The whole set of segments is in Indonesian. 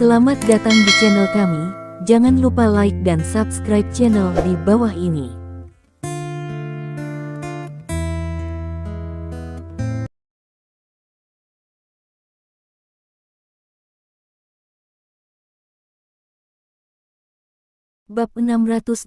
Selamat datang di channel kami, jangan lupa like dan subscribe channel di bawah ini. Bab 621.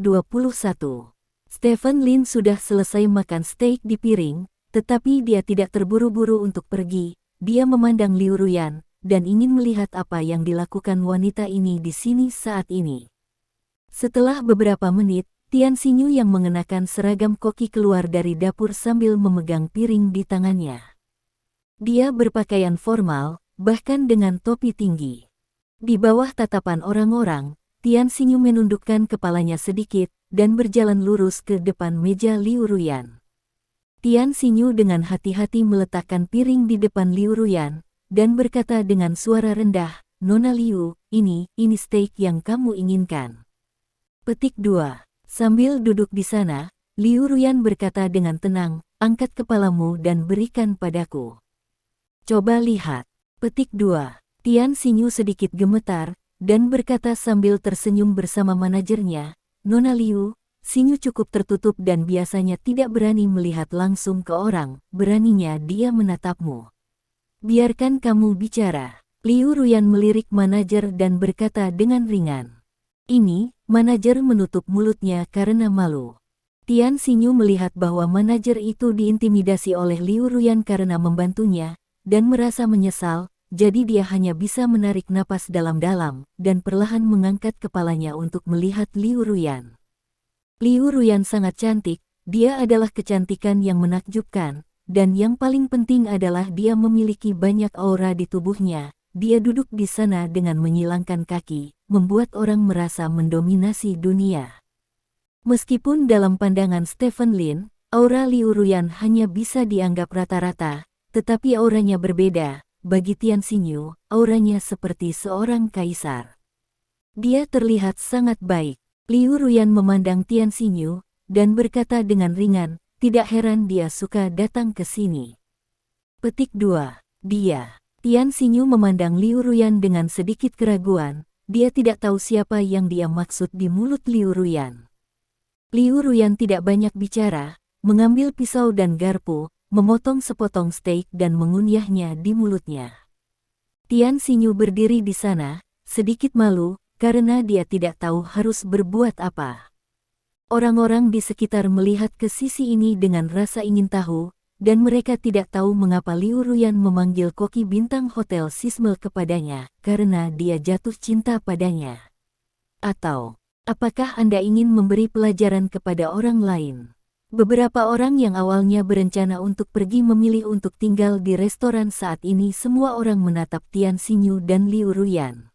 Stephen Lin sudah selesai makan steak di piring, tetapi dia tidak terburu-buru untuk pergi. Dia memandang Liu Ruyan dan ingin melihat apa yang dilakukan wanita ini di sini saat ini. Setelah beberapa menit, Tian Xinyu yang mengenakan seragam koki keluar dari dapur sambil memegang piring di tangannya. Dia berpakaian formal, bahkan dengan topi tinggi. Di bawah tatapan orang-orang, Tian Xinyu menundukkan kepalanya sedikit dan berjalan lurus ke depan meja Liu Ruyan. Tian Xinyu dengan hati-hati meletakkan piring di depan Liu Ruyan dan berkata dengan suara rendah, "Nona Liu, ini steak yang kamu inginkan." Petik 2. Sambil duduk di sana, Liu Ruyan berkata dengan tenang, "Angkat kepalamu dan berikan padaku." "Coba lihat." Petik 2. Tian Xinyu sedikit gemetar dan berkata sambil tersenyum bersama manajernya, "Nona Liu, Xinyu cukup tertutup dan biasanya tidak berani melihat langsung ke orang, beraninya dia menatapmu. Biarkan kamu bicara." Liu Ruyan melirik manajer dan berkata dengan ringan. Manajer menutup mulutnya karena malu. Tian Xinyu melihat bahwa manajer itu diintimidasi oleh Liu Ruyan karena membantunya, dan merasa menyesal, jadi dia hanya bisa menarik napas dalam-dalam, dan perlahan mengangkat kepalanya untuk melihat Liu Ruyan. Liu Ruyan sangat cantik, dia adalah kecantikan yang menakjubkan, dan yang paling penting adalah dia memiliki banyak aura di tubuhnya. Dia duduk di sana dengan menyilangkan kaki, membuat orang merasa mendominasi dunia. Meskipun dalam pandangan Stephen Lin, aura Liu Ruyan hanya bisa dianggap rata-rata, tetapi auranya berbeda. Bagi Tian Xinyu, auranya seperti seorang kaisar. Dia terlihat sangat baik. Liu Ruyan memandang Tian Xinyu dan berkata dengan ringan, "Tidak heran dia suka datang ke sini." Petik 2. Dia. Tian Xinyu memandang Liu Ruyan dengan sedikit keraguan. Dia tidak tahu siapa yang dia maksud di mulut Liu Ruyan. Liu Ruyan tidak banyak bicara, mengambil pisau dan garpu, memotong sepotong steak dan mengunyahnya di mulutnya. Tian Xinyu berdiri di sana, sedikit malu, karena dia tidak tahu harus berbuat apa. Orang-orang di sekitar melihat ke sisi ini dengan rasa ingin tahu, dan mereka tidak tahu mengapa Liu Ruyan memanggil koki bintang hotel Sismel kepadanya, karena dia jatuh cinta padanya. Atau, apakah Anda ingin memberi pelajaran kepada orang lain? Beberapa orang yang awalnya berencana untuk pergi memilih untuk tinggal di restoran saat ini. Semua orang menatap Tian Xinyu dan Liu Ruyan,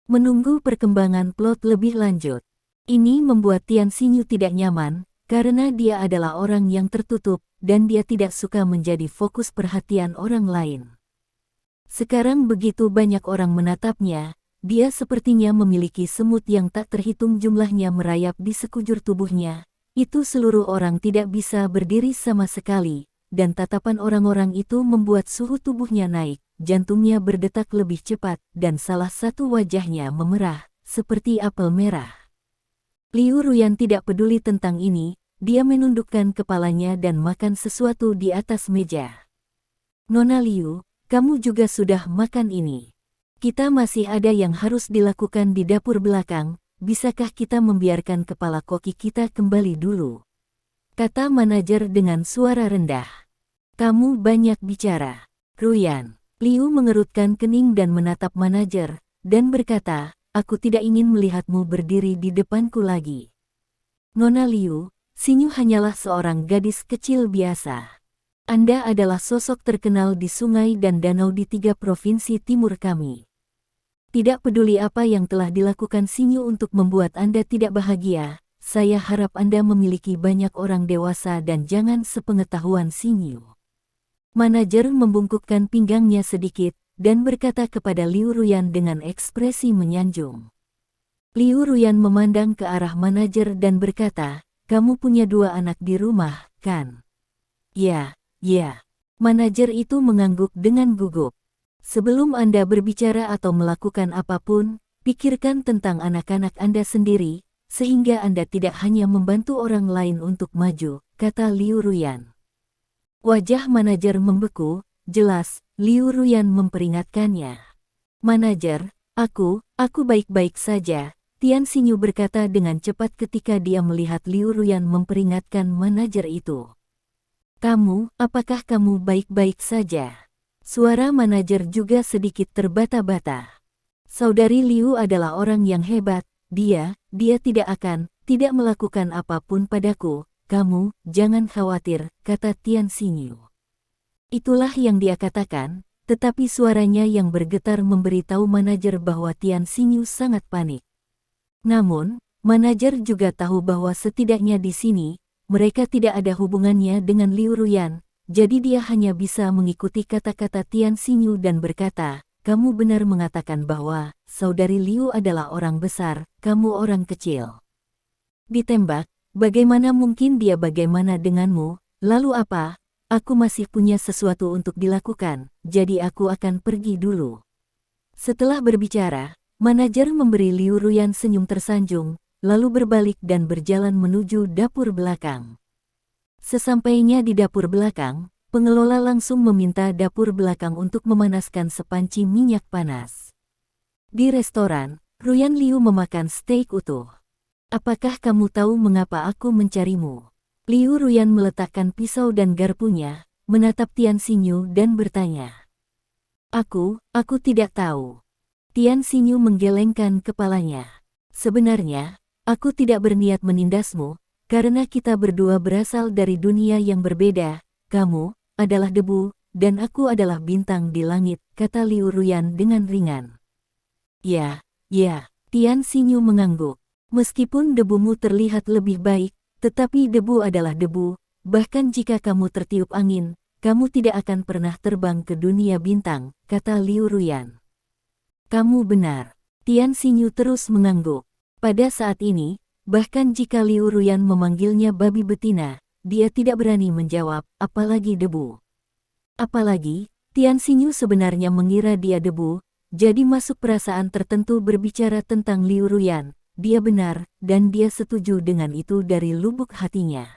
menunggu perkembangan plot lebih lanjut. Ini membuat Tian Xinyu tidak nyaman, karena dia adalah orang yang tertutup, dan dia tidak suka menjadi fokus perhatian orang lain. Sekarang begitu banyak orang menatapnya, dia sepertinya memiliki semut yang tak terhitung jumlahnya merayap di sekujur tubuhnya. Itu seluruh orang tidak bisa berdiri sama sekali, dan tatapan orang-orang itu membuat suhu tubuhnya naik, jantungnya berdetak lebih cepat, dan salah satu wajahnya memerah, seperti apel merah. Liu Ruyan tidak peduli tentang ini, dia menundukkan kepalanya dan makan sesuatu di atas meja. "Nona Liu, kamu juga sudah makan ini. Kita masih ada yang harus dilakukan di dapur belakang, bisakah kita membiarkan kepala koki kita kembali dulu?" kata manajer dengan suara rendah. "Kamu banyak bicara, Ruyan." Liu mengerutkan kening dan menatap manajer, dan berkata, "Aku tidak ingin melihatmu berdiri di depanku lagi." "Nona Liu, Xinyu hanyalah seorang gadis kecil biasa. Anda adalah sosok terkenal di sungai dan danau di 3 provinsi timur kami. Tidak peduli apa yang telah dilakukan Xinyu untuk membuat Anda tidak bahagia, saya harap Anda memiliki banyak orang dewasa dan jangan sepengetahuan Xinyu." Manajer membungkukkan pinggangnya sedikit, dan berkata kepada Liu Ruyan dengan ekspresi menyanjung. Liu Ruyan memandang ke arah manajer dan berkata, "Kamu punya 2 anak di rumah, kan?" Ya. Manajer itu mengangguk dengan gugup. Sebelum Anda berbicara atau melakukan apapun, pikirkan tentang anak-anak Anda sendiri, sehingga Anda tidak hanya membantu orang lain untuk maju, kata Liu Ruyan. Wajah manajer membeku, jelas, Liu Ruyan memperingatkannya. Manajer, aku baik-baik saja, Tian Xinyu berkata dengan cepat ketika dia melihat Liu Ruyan memperingatkan manajer itu. Apakah kamu baik-baik saja? Suara manajer juga sedikit terbata-bata. Saudari Liu adalah orang yang hebat, dia tidak melakukan apapun padaku, kamu, jangan khawatir, kata Tian Xinyu. Itulah yang dia katakan, tetapi suaranya yang bergetar memberitahu manajer bahwa Tian Xinyu sangat panik. Namun, manajer juga tahu bahwa setidaknya di sini, mereka tidak ada hubungannya dengan Liu Ruyan, jadi dia hanya bisa mengikuti kata-kata Tian Xinyu dan berkata, kamu benar mengatakan bahwa, saudari Liu adalah orang besar, kamu orang kecil. Ditembak, bagaimana mungkin dia bagaimana denganmu, lalu apa? Aku masih punya sesuatu untuk dilakukan, jadi aku akan pergi dulu. Setelah berbicara, manajer memberi Liu Ruyan senyum tersanjung, lalu berbalik dan berjalan menuju dapur belakang. Sesampainya di dapur belakang, pengelola langsung meminta dapur belakang untuk memanaskan sepanci minyak panas. Di restoran, Ruyan Liu memakan steak utuh. Apakah kamu tahu mengapa aku mencarimu? Liu Ruyan meletakkan pisau dan garpunya, menatap Tian Xinyu dan bertanya. Aku tidak tahu. Tian Xinyu menggelengkan kepalanya. Sebenarnya, aku tidak berniat menindasmu, karena kita berdua berasal dari dunia yang berbeda, kamu adalah debu, dan aku adalah bintang di langit, kata Liu Ruyan dengan ringan. Ya, Tian Xinyu mengangguk. Meskipun debumu terlihat lebih baik, tetapi debu adalah debu, bahkan jika kamu tertiup angin, kamu tidak akan pernah terbang ke dunia bintang, kata Liu Ruyan. Kamu benar. Tian Xinyu terus mengangguk. Pada saat ini, bahkan jika Liu Ruyan memanggilnya babi betina, dia tidak berani menjawab, apalagi debu. Apalagi, Tian Xinyu sebenarnya mengira dia debu, jadi masuk perasaan tertentu berbicara tentang Liu Ruyan. Dia benar, dan dia setuju dengan itu dari lubuk hatinya.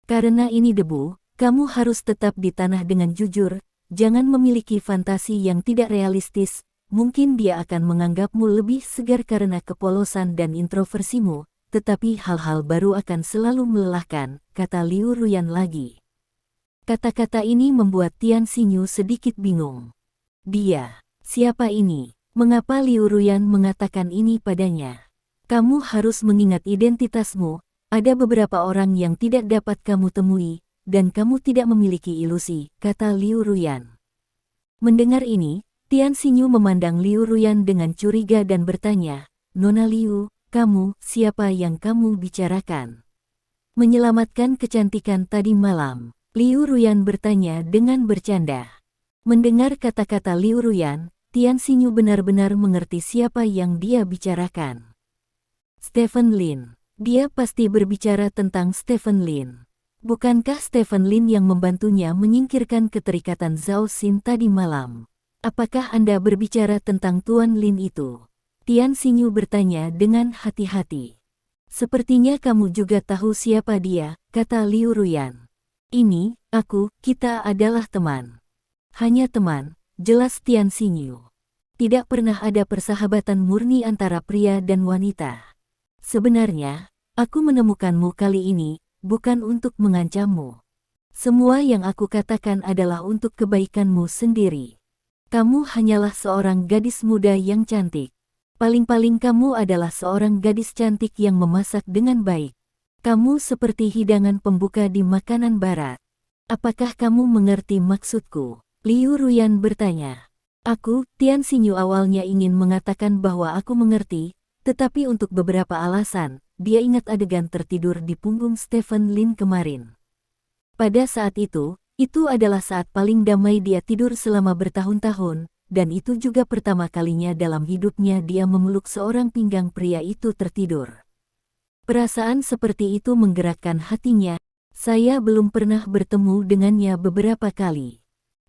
Karena ini debu, kamu harus tetap di tanah dengan jujur, jangan memiliki fantasi yang tidak realistis. Mungkin dia akan menganggapmu lebih segar karena kepolosan dan introversimu, tetapi hal-hal baru akan selalu melelahkan, kata Liu Ruyan lagi. Kata-kata ini membuat Tian Xinyu sedikit bingung. Dia, siapa ini? Mengapa Liu Ruyan mengatakan ini padanya? Kamu harus mengingat identitasmu, ada beberapa orang yang tidak dapat kamu temui, dan kamu tidak memiliki ilusi, kata Liu Ruyan. Mendengar ini, Tian Xinyu memandang Liu Ruyan dengan curiga dan bertanya, Nona Liu, kamu, siapa yang kamu bicarakan? Menyelamatkan kecantikan tadi malam, Liu Ruyan bertanya dengan bercanda. Mendengar kata-kata Liu Ruyan, Tian Xinyu benar-benar mengerti siapa yang dia bicarakan. Stephen Lin. Dia pasti berbicara tentang Stephen Lin. Bukankah Stephen Lin yang membantunya menyingkirkan keterikatan Zhao Xin tadi malam? Apakah Anda berbicara tentang Tuan Lin itu? Tian Xinyu bertanya dengan hati-hati. Sepertinya kamu juga tahu siapa dia, kata Liu Ruyan. Ini, kita adalah teman. Hanya teman, jelas Tian Xinyu. Tidak pernah ada persahabatan murni antara pria dan wanita. Sebenarnya, aku menemukanmu kali ini, bukan untuk mengancammu. Semua yang aku katakan adalah untuk kebaikanmu sendiri. Kamu hanyalah seorang gadis muda yang cantik. Paling-paling kamu adalah seorang gadis cantik yang memasak dengan baik. Kamu seperti hidangan pembuka di makanan barat. Apakah kamu mengerti maksudku? Liu Ruyan bertanya. Tian Xinyu awalnya ingin mengatakan bahwa aku mengerti, tetapi untuk beberapa alasan, dia ingat adegan tertidur di punggung Stephen Lin kemarin. Pada saat itu adalah saat paling damai dia tidur selama bertahun-tahun, dan itu juga pertama kalinya dalam hidupnya dia memeluk seorang pinggang pria itu tertidur. Perasaan seperti itu menggerakkan hatinya. Saya belum pernah bertemu dengannya beberapa kali.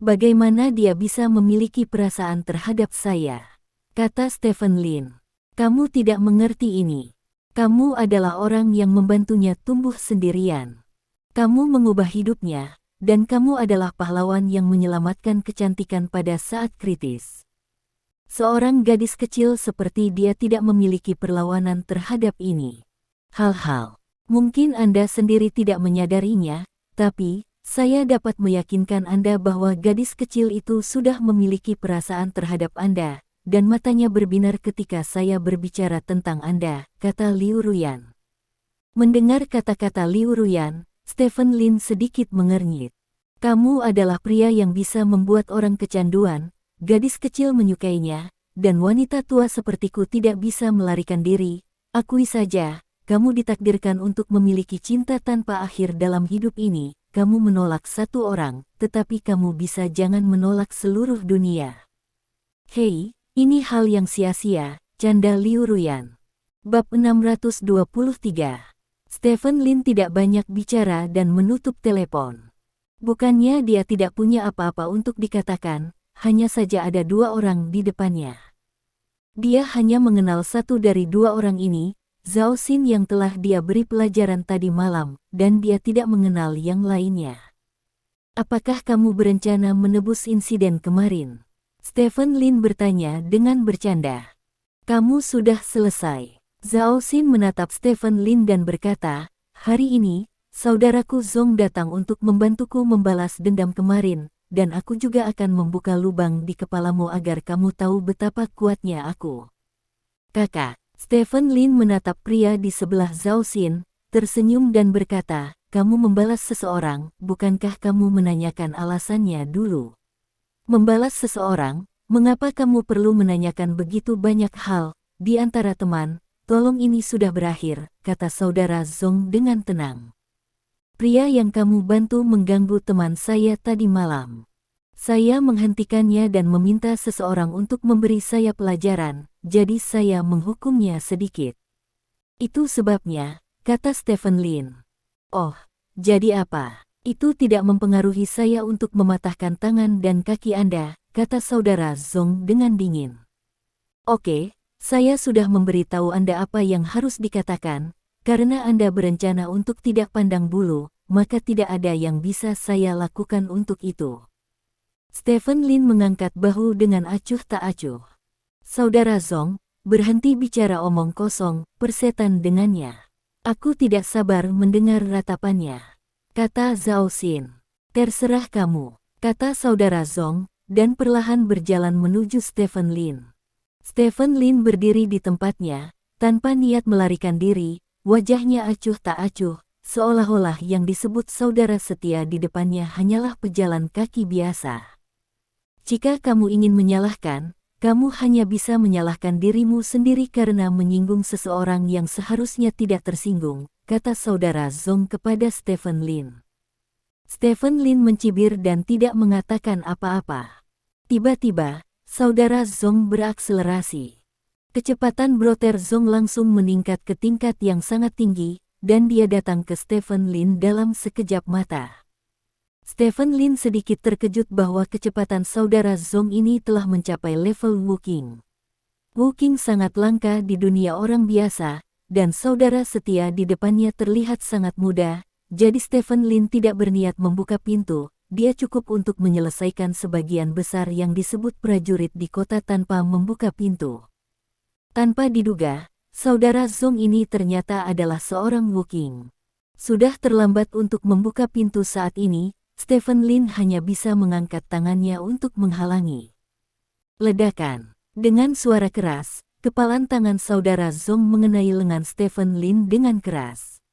Bagaimana dia bisa memiliki perasaan terhadap saya? Kata Stephen Lin. Kamu tidak mengerti ini. Kamu adalah orang yang membantunya tumbuh sendirian. Kamu mengubah hidupnya, dan kamu adalah pahlawan yang menyelamatkan kecantikan pada saat kritis. Seorang gadis kecil seperti dia tidak memiliki perlawanan terhadap ini. Hal-hal. Mungkin Anda sendiri tidak menyadarinya, tapi saya dapat meyakinkan Anda bahwa gadis kecil itu sudah memiliki perasaan terhadap Anda, dan matanya berbinar ketika saya berbicara tentang Anda, kata Liu Ruyan. Mendengar kata-kata Liu Ruyan, Stephen Lin sedikit mengernyit. Kamu adalah pria yang bisa membuat orang kecanduan, gadis kecil menyukainya, dan wanita tua sepertiku tidak bisa melarikan diri. Akui saja, kamu ditakdirkan untuk memiliki cinta tanpa akhir dalam hidup ini. Kamu menolak satu orang, tetapi kamu bisa jangan menolak seluruh dunia. Hei, ini hal yang sia-sia, canda Liu Ruyan. Bab 623. Stephen Lin tidak banyak bicara dan menutup telepon. Bukannya dia tidak punya apa-apa untuk dikatakan, hanya saja ada dua orang di depannya. Dia hanya mengenal satu dari dua orang ini, Zhao Xin yang telah dia beri pelajaran tadi malam, dan dia tidak mengenal yang lainnya. Apakah kamu berencana menebus insiden kemarin? Stephen Lin bertanya dengan bercanda. Kamu sudah selesai. Zhao Xin menatap Stephen Lin dan berkata, hari ini, saudaraku Zhong datang untuk membantuku membalas dendam kemarin, dan aku juga akan membuka lubang di kepalamu agar kamu tahu betapa kuatnya aku. Kakak. Stephen Lin menatap pria di sebelah Zhao Xin, tersenyum dan berkata, kamu membalas seseorang, bukankah kamu menanyakan alasannya dulu? Membalas seseorang, mengapa kamu perlu menanyakan begitu banyak hal, di antara teman, tolong ini sudah berakhir, kata saudara Zhong dengan tenang. Pria yang kamu bantu mengganggu teman saya tadi malam. Saya menghentikannya dan meminta seseorang untuk memberi saya pelajaran, jadi saya menghukumnya sedikit. Itu sebabnya, kata Stephen Lin. Oh, jadi apa? Itu tidak mempengaruhi saya untuk mematahkan tangan dan kaki Anda, kata saudara Zhong dengan dingin. Oke, saya sudah memberitahu Anda apa yang harus dikatakan, karena Anda berencana untuk tidak pandang bulu, maka tidak ada yang bisa saya lakukan untuk itu. Stephen Lin mengangkat bahu dengan acuh tak acuh. Saudara Zhong, berhenti bicara omong kosong, persetan dengannya. Aku tidak sabar mendengar ratapannya, kata Zhao Xin. Terserah kamu, kata saudara Zhong, dan perlahan berjalan menuju Stephen Lin. Stephen Lin berdiri di tempatnya, tanpa niat melarikan diri, wajahnya acuh tak acuh, seolah-olah yang disebut saudara setia di depannya hanyalah pejalan kaki biasa. Jika kamu ingin menyalahkan, kamu hanya bisa menyalahkan dirimu sendiri karena menyinggung seseorang yang seharusnya tidak tersinggung, kata saudara Zhong kepada Stephen Lin. Stephen Lin mencibir dan tidak mengatakan apa-apa. Tiba-tiba, saudara Zhong berakselerasi. Kecepatan broter Zhong langsung meningkat ke tingkat yang sangat tinggi, dan dia datang ke Stephen Lin dalam sekejap mata. Stephen Lin sedikit terkejut bahwa kecepatan saudara Zhong ini telah mencapai level Wuking. Wuking sangat langka di dunia orang biasa, dan saudara setia di depannya terlihat sangat muda, jadi Stephen Lin tidak berniat membuka pintu, dia cukup untuk menyelesaikan sebagian besar yang disebut prajurit di kota tanpa membuka pintu. Tanpa diduga, saudara Zhong ini ternyata adalah seorang Wuking. Sudah terlambat untuk membuka pintu saat ini, Stephen Lin hanya bisa mengangkat tangannya untuk menghalangi. Ledakan. Dengan suara keras, kepalan tangan saudara Zhong mengenai lengan Stephen Lin dengan keras.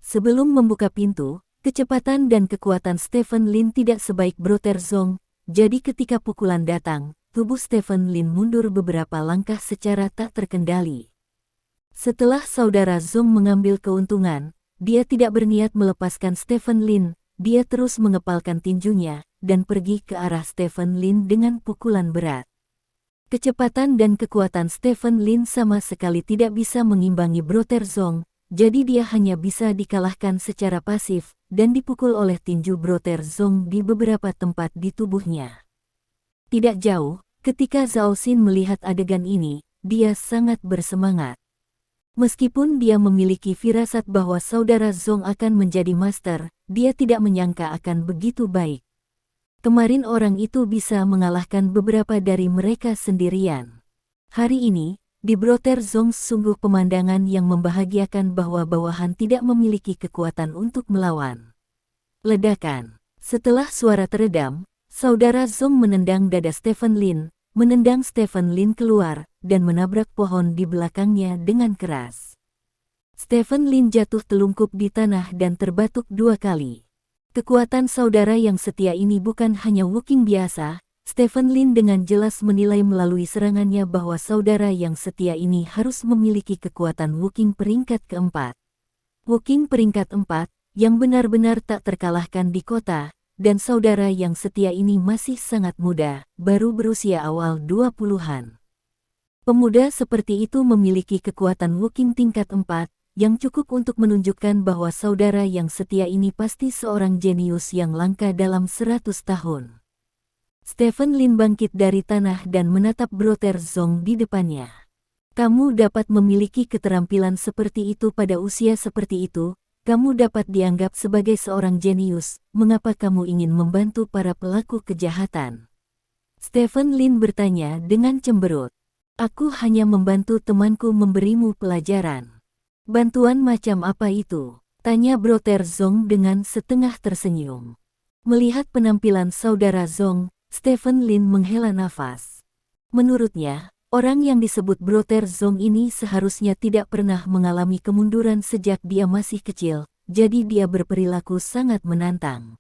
Sebelum membuka pintu, kecepatan dan kekuatan Stephen Lin tidak sebaik broter Zhong, jadi ketika pukulan datang, tubuh Stephen Lin mundur beberapa langkah secara tak terkendali. Setelah saudara Zhong mengambil keuntungan, dia tidak berniat melepaskan Stephen Lin. Dia terus mengepalkan tinjunya, dan pergi ke arah Stephen Lin dengan pukulan berat. Kecepatan dan kekuatan Stephen Lin sama sekali tidak bisa mengimbangi broter Zhong, jadi dia hanya bisa dikalahkan secara pasif dan dipukul oleh tinju Brother Zong di beberapa tempat di tubuhnya. Tidak jauh, ketika Zhao Xin melihat adegan ini, dia sangat bersemangat. Meskipun dia memiliki firasat bahwa saudara Zong akan menjadi master, dia tidak menyangka akan begitu baik. Kemarin orang itu bisa mengalahkan beberapa dari mereka sendirian. Hari ini, di Brother Zong sungguh pemandangan yang membahagiakan bahwa bawahan tidak memiliki kekuatan untuk melawan. Ledakan. Setelah suara teredam, saudara Zong menendang dada Stephen Lin, menendang Stephen Lin keluar, dan menabrak pohon di belakangnya dengan keras. Stephen Lin jatuh telungkup di tanah dan terbatuk 2 kali. Kekuatan saudara yang setia ini bukan hanya Wukong biasa. Stephen Lin dengan jelas menilai melalui serangannya bahwa saudara yang setia ini harus memiliki kekuatan Wukong peringkat keempat. Wukong peringkat 4, yang benar-benar tak terkalahkan di kota, dan saudara yang setia ini masih sangat muda, baru berusia awal 20-an. Pemuda seperti itu memiliki kekuatan Wukong tingkat 4, yang cukup untuk menunjukkan bahwa saudara yang setia ini pasti seorang jenius yang langka dalam 100 tahun. Stephen Lin bangkit dari tanah dan menatap Brother Zong di depannya. Kamu dapat memiliki keterampilan seperti itu pada usia seperti itu, kamu dapat dianggap sebagai seorang jenius, mengapa kamu ingin membantu para pelaku kejahatan? Stephen Lin bertanya dengan cemberut. Aku hanya membantu temanku memberimu pelajaran. Bantuan macam apa itu? Tanya Brother Zong dengan setengah tersenyum. Melihat penampilan saudara Zong, Stephen Lin menghela nafas. Menurutnya, orang yang disebut Brother Zong ini seharusnya tidak pernah mengalami kemunduran sejak dia masih kecil, jadi dia berperilaku sangat menantang.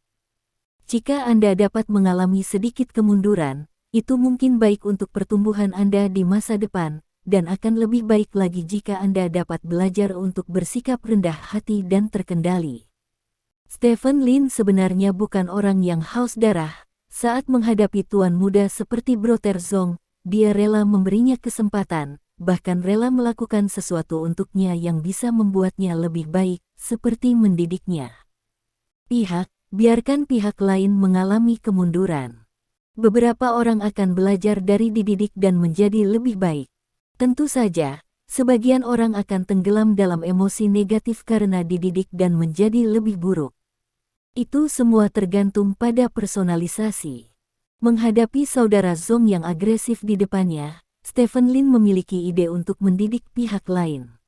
Jika Anda dapat mengalami sedikit kemunduran, itu mungkin baik untuk pertumbuhan Anda di masa depan, dan akan lebih baik lagi jika Anda dapat belajar untuk bersikap rendah hati dan terkendali. Stephen Lin sebenarnya bukan orang yang haus darah. Saat menghadapi tuan muda seperti Brother Zong, dia rela memberinya kesempatan, bahkan rela melakukan sesuatu untuknya yang bisa membuatnya lebih baik, seperti mendidiknya. Biarkan pihak lain mengalami kemunduran. Beberapa orang akan belajar dari dididik dan menjadi lebih baik. Tentu saja, sebagian orang akan tenggelam dalam emosi negatif karena dididik dan menjadi lebih buruk. Itu semua tergantung pada personalisasi. Menghadapi saudara Zong yang agresif di depannya, Stephen Lin memiliki ide untuk mendidik pihak lain.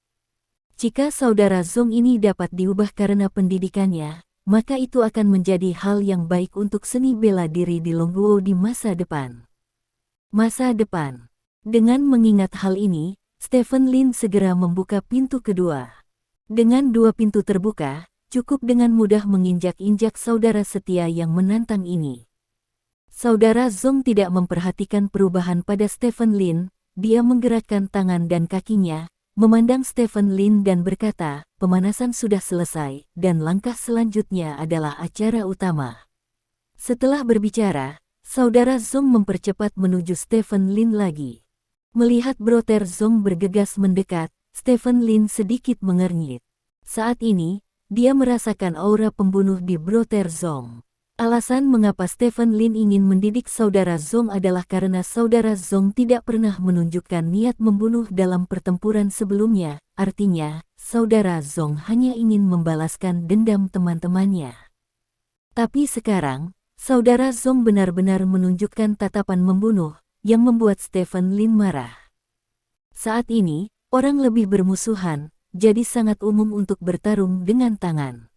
Jika saudara Zong ini dapat diubah karena pendidikannya, maka itu akan menjadi hal yang baik untuk seni bela diri di Longguo di masa depan. Masa depan. Dengan mengingat hal ini, Stephen Lin segera membuka pintu kedua. Dengan 2 pintu terbuka, cukup dengan mudah menginjak-injak saudara setia yang menantang ini. Saudara Zong tidak memperhatikan perubahan pada Stephen Lin, dia menggerakkan tangan dan kakinya, memandang Stephen Lin dan berkata, pemanasan sudah selesai, dan langkah selanjutnya adalah acara utama. Setelah berbicara, saudara Zong mempercepat menuju Stephen Lin lagi. Melihat Brother Zong bergegas mendekat, Stephen Lin sedikit mengernyit. Saat ini, dia merasakan aura pembunuh di Brother Zong. Alasan mengapa Stephen Lin ingin mendidik saudara Zong adalah karena saudara Zong tidak pernah menunjukkan niat membunuh dalam pertempuran sebelumnya, artinya, saudara Zong hanya ingin membalaskan dendam teman-temannya. Tapi sekarang, saudara Zong benar-benar menunjukkan tatapan membunuh, yang membuat Stephen Lin marah. Saat ini, orang lebih bermusuhan, jadi sangat umum untuk bertarung dengan tangan.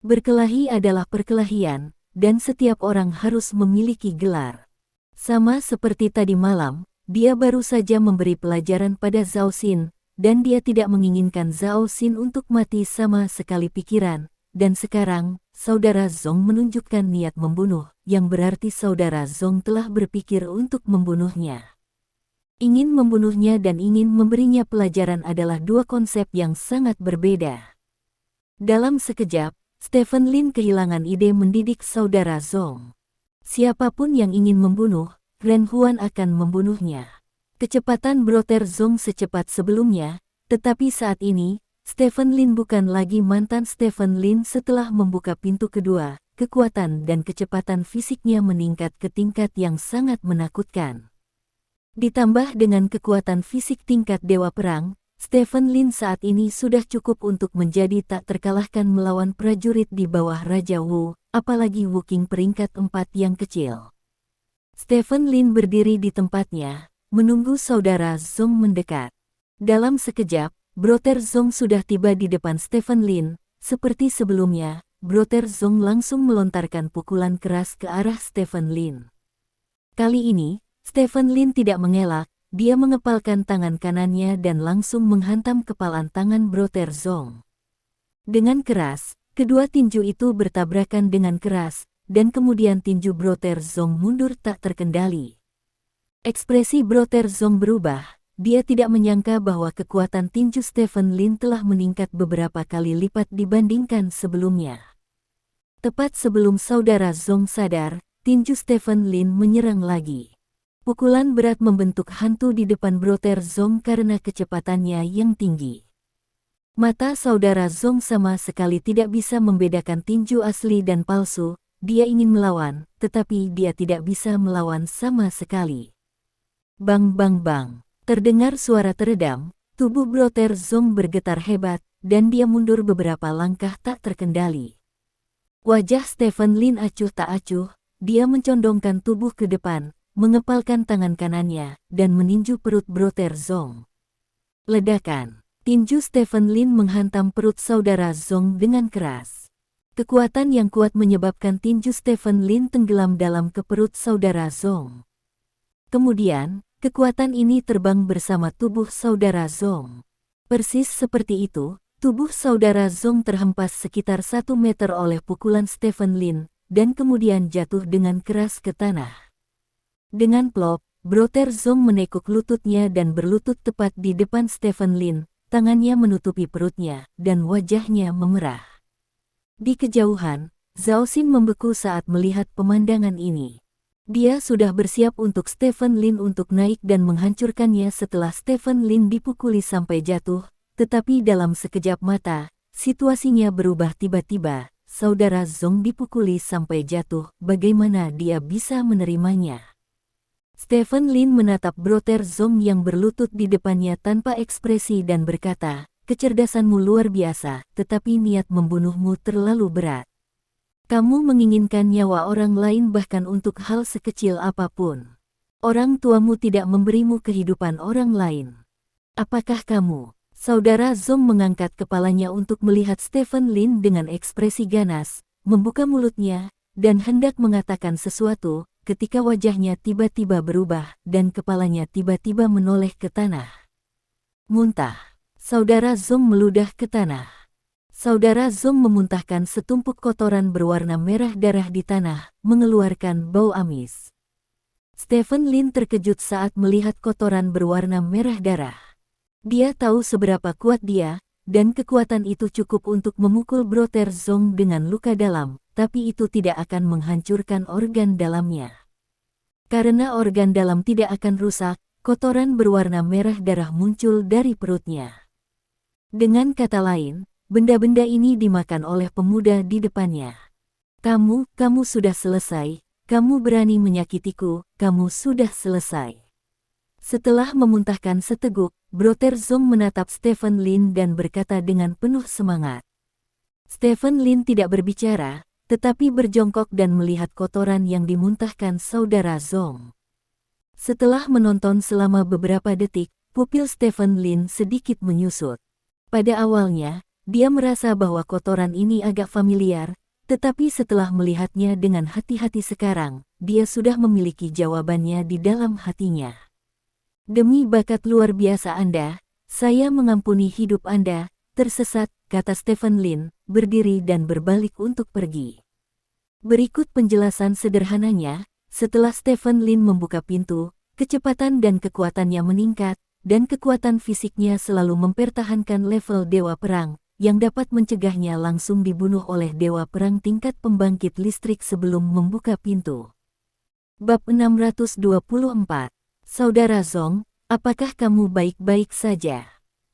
Berkelahi adalah perkelahian, dan setiap orang harus memiliki gelar. Sama seperti tadi malam, dia baru saja memberi pelajaran pada Zhao Xin, dan dia tidak menginginkan Zhao Xin untuk mati sama sekali pikiran, dan sekarang, saudara Zong menunjukkan niat membunuh, yang berarti saudara Zong telah berpikir untuk membunuhnya. Ingin membunuhnya dan ingin memberinya pelajaran adalah 2 konsep yang sangat berbeda. Dalam sekejap, Stephen Lin kehilangan ide mendidik saudara Zong. Siapapun yang ingin membunuh, Ren Huan akan membunuhnya. Kecepatan Brother Zong secepat sebelumnya, tetapi saat ini, Stephen Lin bukan lagi mantan Stephen Lin setelah membuka pintu kedua. Kekuatan dan kecepatan fisiknya meningkat ke tingkat yang sangat menakutkan. Ditambah dengan kekuatan fisik tingkat Dewa Perang, Stephen Lin saat ini sudah cukup untuk menjadi tak terkalahkan melawan prajurit di bawah Raja Wu, apalagi Wu Qing peringkat 4 yang kecil. Stephen Lin berdiri di tempatnya, menunggu saudara Zong mendekat. Dalam sekejap, Brother Zong sudah tiba di depan Stephen Lin. Seperti sebelumnya, Brother Zong langsung melontarkan pukulan keras ke arah Stephen Lin. Kali ini, Stephen Lin tidak mengelak, dia mengepalkan tangan kanannya dan langsung menghantam kepalan tangan Brother Zong. Dengan keras, kedua tinju itu bertabrakan dengan keras, dan kemudian tinju Brother Zong mundur tak terkendali. Ekspresi Brother Zong berubah, dia tidak menyangka bahwa kekuatan tinju Stephen Lin telah meningkat beberapa kali lipat dibandingkan sebelumnya. Tepat sebelum saudara Zong sadar, tinju Stephen Lin menyerang lagi. Pukulan berat membentuk hantu di depan Brother Zong karena kecepatannya yang tinggi. Mata saudara Zong sama sekali tidak bisa membedakan tinju asli dan palsu. Dia ingin melawan, tetapi dia tidak bisa melawan sama sekali. Bang bang bang, terdengar suara teredam, tubuh Brother Zong bergetar hebat, dan dia mundur beberapa langkah tak terkendali. Wajah Stephen Lin acuh tak acuh, dia mencondongkan tubuh ke depan, mengepalkan tangan kanannya, dan meninju perut Brother Zong. Ledakan, tinju Stephen Lin menghantam perut saudara Zong dengan keras. Kekuatan yang kuat menyebabkan tinju Stephen Lin tenggelam dalam ke perut saudara Zong. Kemudian, kekuatan ini terbang bersama tubuh saudara Zong. Persis seperti itu, tubuh saudara Zong terhempas sekitar 1 meter oleh pukulan Stephen Lin, dan kemudian jatuh dengan keras ke tanah. Dengan plop, Brother Zong menekuk lututnya dan berlutut tepat di depan Stephen Lin, tangannya menutupi perutnya, dan wajahnya memerah. Di kejauhan, Zhao Xin membeku saat melihat pemandangan ini. Dia sudah bersiap untuk Stephen Lin untuk naik dan menghancurkannya setelah Stephen Lin dipukuli sampai jatuh, tetapi dalam sekejap mata, situasinya berubah tiba-tiba. Saudara Zong dipukuli sampai jatuh, bagaimana dia bisa menerimanya? Stephen Lin menatap Brother Zong yang berlutut di depannya tanpa ekspresi dan berkata, "Kecerdasanmu luar biasa, tetapi niat membunuhmu terlalu berat. Kamu menginginkan nyawa orang lain bahkan untuk hal sekecil apapun. Orang tuamu tidak memberimu kehidupan orang lain. Apakah kamu?" Saudara Zong mengangkat kepalanya untuk melihat Stephen Lin dengan ekspresi ganas, membuka mulutnya, dan hendak mengatakan sesuatu, ketika wajahnya tiba-tiba berubah, dan kepalanya tiba-tiba menoleh ke tanah. Muntah. Saudara Zong meludah ke tanah. Saudara Zong memuntahkan setumpuk kotoran berwarna merah darah di tanah, mengeluarkan bau amis. Stephen Lin terkejut saat melihat kotoran berwarna merah darah. Dia tahu seberapa kuat dia, dan kekuatan itu cukup untuk memukul Brother Zong dengan luka dalam, tapi itu tidak akan menghancurkan organ dalamnya. Karena organ dalam tidak akan rusak, kotoran berwarna merah darah muncul dari perutnya. Dengan kata lain, benda-benda ini dimakan oleh pemuda di depannya. Kamu sudah selesai, kamu berani menyakitiku, kamu sudah selesai." Setelah memuntahkan seteguk, Brother Zong menatap Stephen Lin dan berkata dengan penuh semangat. Stephen Lin tidak berbicara, tetapi berjongkok dan melihat kotoran yang dimuntahkan saudara Zong. Setelah menonton selama beberapa detik, pupil Stephen Lin sedikit menyusut. Pada awalnya, dia merasa bahwa kotoran ini agak familiar, tetapi setelah melihatnya dengan hati-hati sekarang, dia sudah memiliki jawabannya di dalam hatinya. "Demi bakat luar biasa Anda, saya mengampuni hidup Anda." Tersesat, kata Stephen Lin, berdiri dan berbalik untuk pergi. Berikut penjelasan sederhananya, setelah Stephen Lin membuka pintu, kecepatan dan kekuatannya meningkat, dan kekuatan fisiknya selalu mempertahankan level Dewa Perang, yang dapat mencegahnya langsung dibunuh oleh Dewa Perang tingkat pembangkit listrik sebelum membuka pintu. Bab 624. Saudara Zong, apakah kamu baik-baik saja?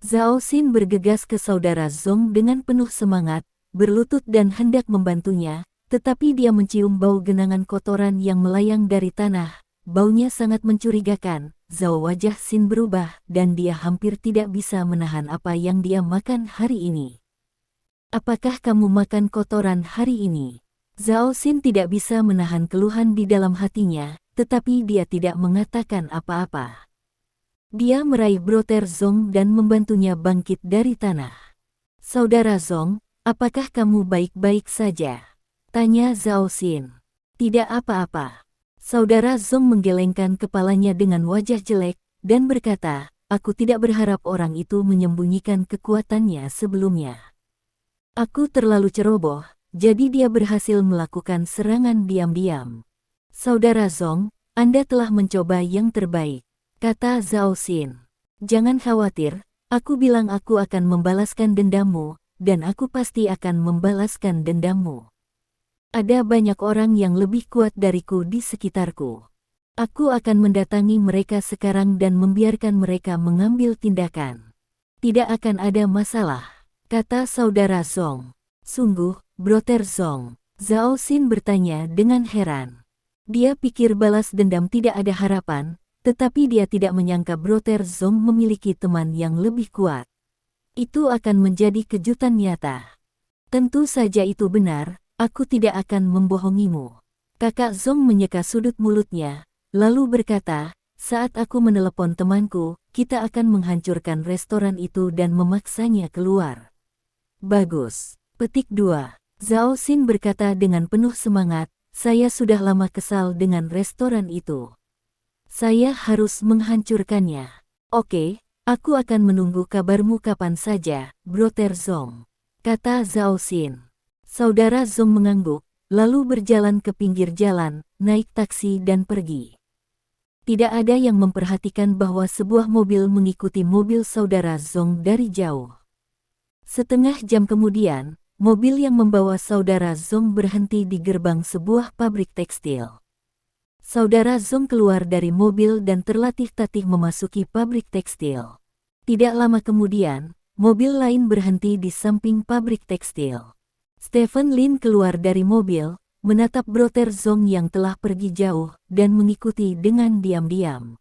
Zhao Xin bergegas ke saudara Zong dengan penuh semangat, berlutut dan hendak membantunya, tetapi dia mencium bau genangan kotoran yang melayang dari tanah. Baunya sangat mencurigakan. Zhao wajah Xin berubah dan dia hampir tidak bisa menahan apa yang dia makan hari ini. Apakah kamu makan kotoran hari ini? Zhao Xin tidak bisa menahan keluhan di dalam hatinya, tetapi dia tidak mengatakan apa-apa. Dia meraih broter Zong dan membantunya bangkit dari tanah. Saudara Zong, apakah kamu baik-baik saja? Tanya Zhao Xin. Tidak apa-apa. Saudara Zong menggelengkan kepalanya dengan wajah jelek, dan berkata, aku tidak berharap orang itu menyembunyikan kekuatannya sebelumnya. Aku terlalu ceroboh, jadi dia berhasil melakukan serangan diam-diam. Saudara Zong, Anda telah mencoba yang terbaik, kata Zhao Xin. Jangan khawatir, aku bilang aku akan membalaskan dendammu, dan aku pasti akan membalaskan dendammu. Ada banyak orang yang lebih kuat dariku di sekitarku. Aku akan mendatangi mereka sekarang dan membiarkan mereka mengambil tindakan. Tidak akan ada masalah, kata saudara Zong. Sungguh, broter Zong, Zhao Xin bertanya dengan heran. Dia pikir balas dendam tidak ada harapan, tetapi dia tidak menyangka broter Zong memiliki teman yang lebih kuat. Itu akan menjadi kejutan nyata. Tentu saja itu benar, aku tidak akan membohongimu. Kakak Zong menyeka sudut mulutnya, lalu berkata, saat aku menelepon temanku, kita akan menghancurkan restoran itu dan memaksanya keluar. Bagus. Petik 2. Zhao Xin berkata dengan penuh semangat, saya sudah lama kesal dengan restoran itu. Saya harus menghancurkannya. Oke, aku akan menunggu kabarmu kapan saja, broter Zong, kata Zhao Xin. Saudara Zong mengangguk, lalu berjalan ke pinggir jalan, naik taksi dan pergi. Tidak ada yang memperhatikan bahwa sebuah mobil mengikuti mobil saudara Zong dari jauh. Setengah jam kemudian, mobil yang membawa saudara Zong berhenti di gerbang sebuah pabrik tekstil. Saudara Zong keluar dari mobil dan tertatih-tatih memasuki pabrik tekstil. Tidak lama kemudian, mobil lain berhenti di samping pabrik tekstil. Stephen Lin keluar dari mobil, menatap broter Zong yang telah pergi jauh, dan mengikuti dengan diam-diam.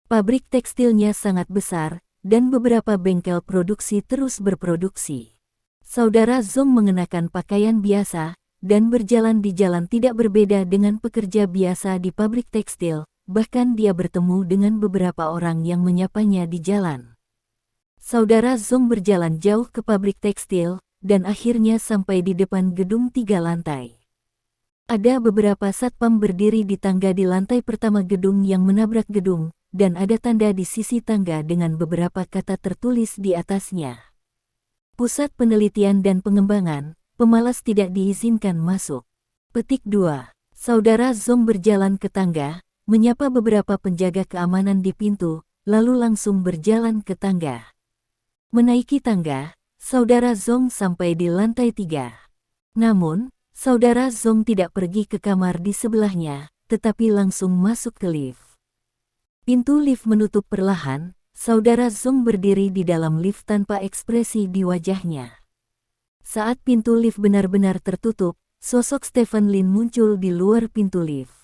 Pabrik tekstilnya sangat besar, dan beberapa bengkel produksi terus berproduksi. Saudara Zong mengenakan pakaian biasa, dan berjalan di jalan tidak berbeda dengan pekerja biasa di pabrik tekstil, bahkan dia bertemu dengan beberapa orang yang menyapanya di jalan. Saudara Zong berjalan jauh ke pabrik tekstil, dan akhirnya sampai di depan gedung 3 lantai. Ada beberapa satpam berdiri di tangga di lantai pertama gedung yang menabrak gedung, dan ada tanda di sisi tangga dengan beberapa kata tertulis di atasnya. Pusat Penelitian dan Pengembangan, pemalas tidak diizinkan masuk. Petik 2. Saudara Zong berjalan ke tangga, menyapa beberapa penjaga keamanan di pintu, lalu langsung berjalan ke tangga. Menaiki tangga, saudara Zong sampai di lantai 3. Namun, saudara Zong tidak pergi ke kamar di sebelahnya, tetapi langsung masuk ke lift. Pintu lift menutup perlahan, saudara Zong berdiri di dalam lift tanpa ekspresi di wajahnya. Saat pintu lift benar-benar tertutup, sosok Stephen Lin muncul di luar pintu lift.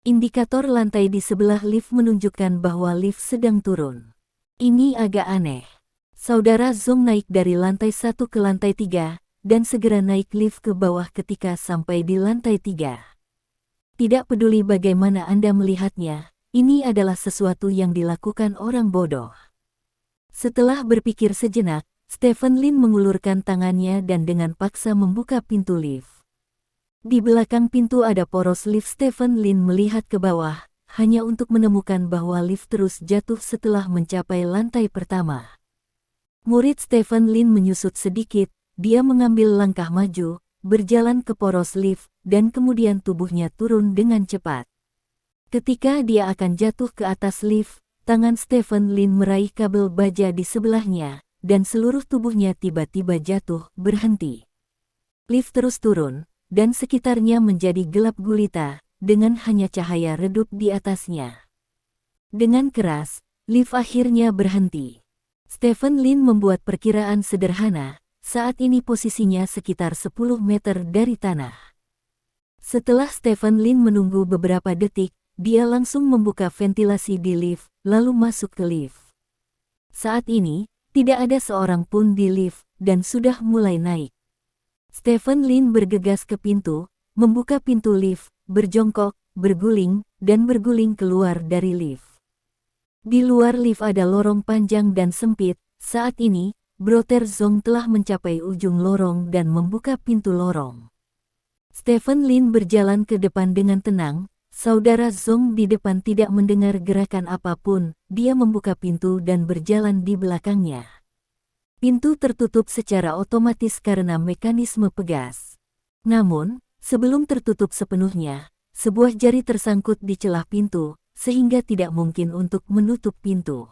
Indikator lantai di sebelah lift menunjukkan bahwa lift sedang turun. Ini agak aneh. Saudara Zong naik dari lantai 1 ke lantai 3, dan segera naik lift ke bawah ketika sampai di lantai 3. Tidak peduli bagaimana Anda melihatnya, ini adalah sesuatu yang dilakukan orang bodoh. Setelah berpikir sejenak, Stephen Lin mengulurkan tangannya dan dengan paksa membuka pintu lift. Di belakang pintu ada poros lift. Stephen Lin melihat ke bawah, hanya untuk menemukan bahwa lift terus jatuh setelah mencapai lantai pertama. Murid Stephen Lin menyusut sedikit, dia mengambil langkah maju, berjalan ke poros lift, dan kemudian tubuhnya turun dengan cepat. Ketika dia akan jatuh ke atas lift, tangan Stephen Lin meraih kabel baja di sebelahnya, dan seluruh tubuhnya tiba-tiba jatuh, berhenti. Lift terus turun, dan sekitarnya menjadi gelap gulita, dengan hanya cahaya redup di atasnya. Dengan keras, lift akhirnya berhenti. Stephen Lin membuat perkiraan sederhana, saat ini posisinya sekitar 10 meter dari tanah. Setelah Stephen Lin menunggu beberapa detik, dia langsung membuka ventilasi di lift, lalu masuk ke lift. Saat ini, tidak ada seorang pun di lift, dan sudah mulai naik. Stephen Lin bergegas ke pintu, membuka pintu lift, berjongkok, berguling, dan berguling keluar dari lift. Di luar lift ada lorong panjang dan sempit. Saat ini, Brother Zong telah mencapai ujung lorong dan membuka pintu lorong. Stephen Lin berjalan ke depan dengan tenang. Saudara Zong di depan tidak mendengar gerakan apapun. Dia membuka pintu dan berjalan di belakangnya. Pintu tertutup secara otomatis karena mekanisme pegas. Namun, sebelum tertutup sepenuhnya, sebuah jari tersangkut di celah pintu, sehingga tidak mungkin untuk menutup pintu.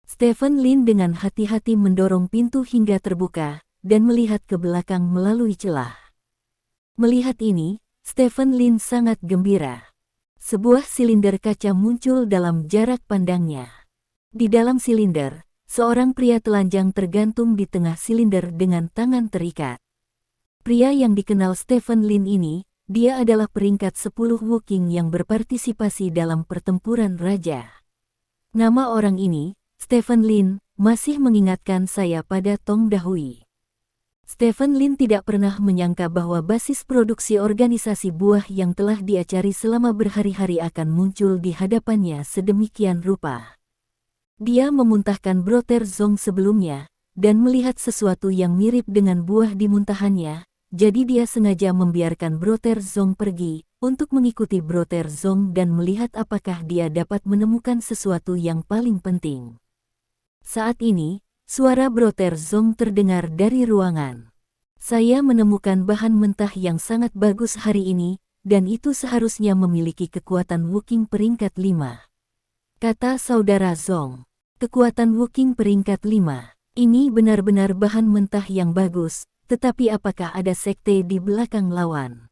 Stephen Lin dengan hati-hati mendorong pintu hingga terbuka, dan melihat ke belakang melalui celah. Melihat ini, Stephen Lin sangat gembira. Sebuah silinder kaca muncul dalam jarak pandangnya. Di dalam silinder, seorang pria telanjang tergantung di tengah silinder dengan tangan terikat. Pria yang dikenal Stephen Lin ini, dia adalah peringkat 10 Woking yang berpartisipasi dalam pertempuran raja. Nama orang ini, Stephen Lin, masih mengingatkan saya pada Tong Dahui. Stephen Lin tidak pernah menyangka bahwa basis produksi organisasi buah yang telah diacari selama berhari-hari akan muncul di hadapannya sedemikian rupa. Dia memuntahkan Brother Zong sebelumnya, dan melihat sesuatu yang mirip dengan buah di muntahannya. Jadi dia sengaja membiarkan Brother Zong pergi, untuk mengikuti Brother Zong dan melihat apakah dia dapat menemukan sesuatu yang paling penting. Saat ini, suara Brother Zong terdengar dari ruangan. Saya menemukan bahan mentah yang sangat bagus hari ini, dan itu seharusnya memiliki kekuatan Woking peringkat 5. Kata saudara Zong. Kekuatan Woking peringkat 5. Ini benar-benar bahan mentah yang bagus. Tetapi apakah ada sekte di belakang lawan?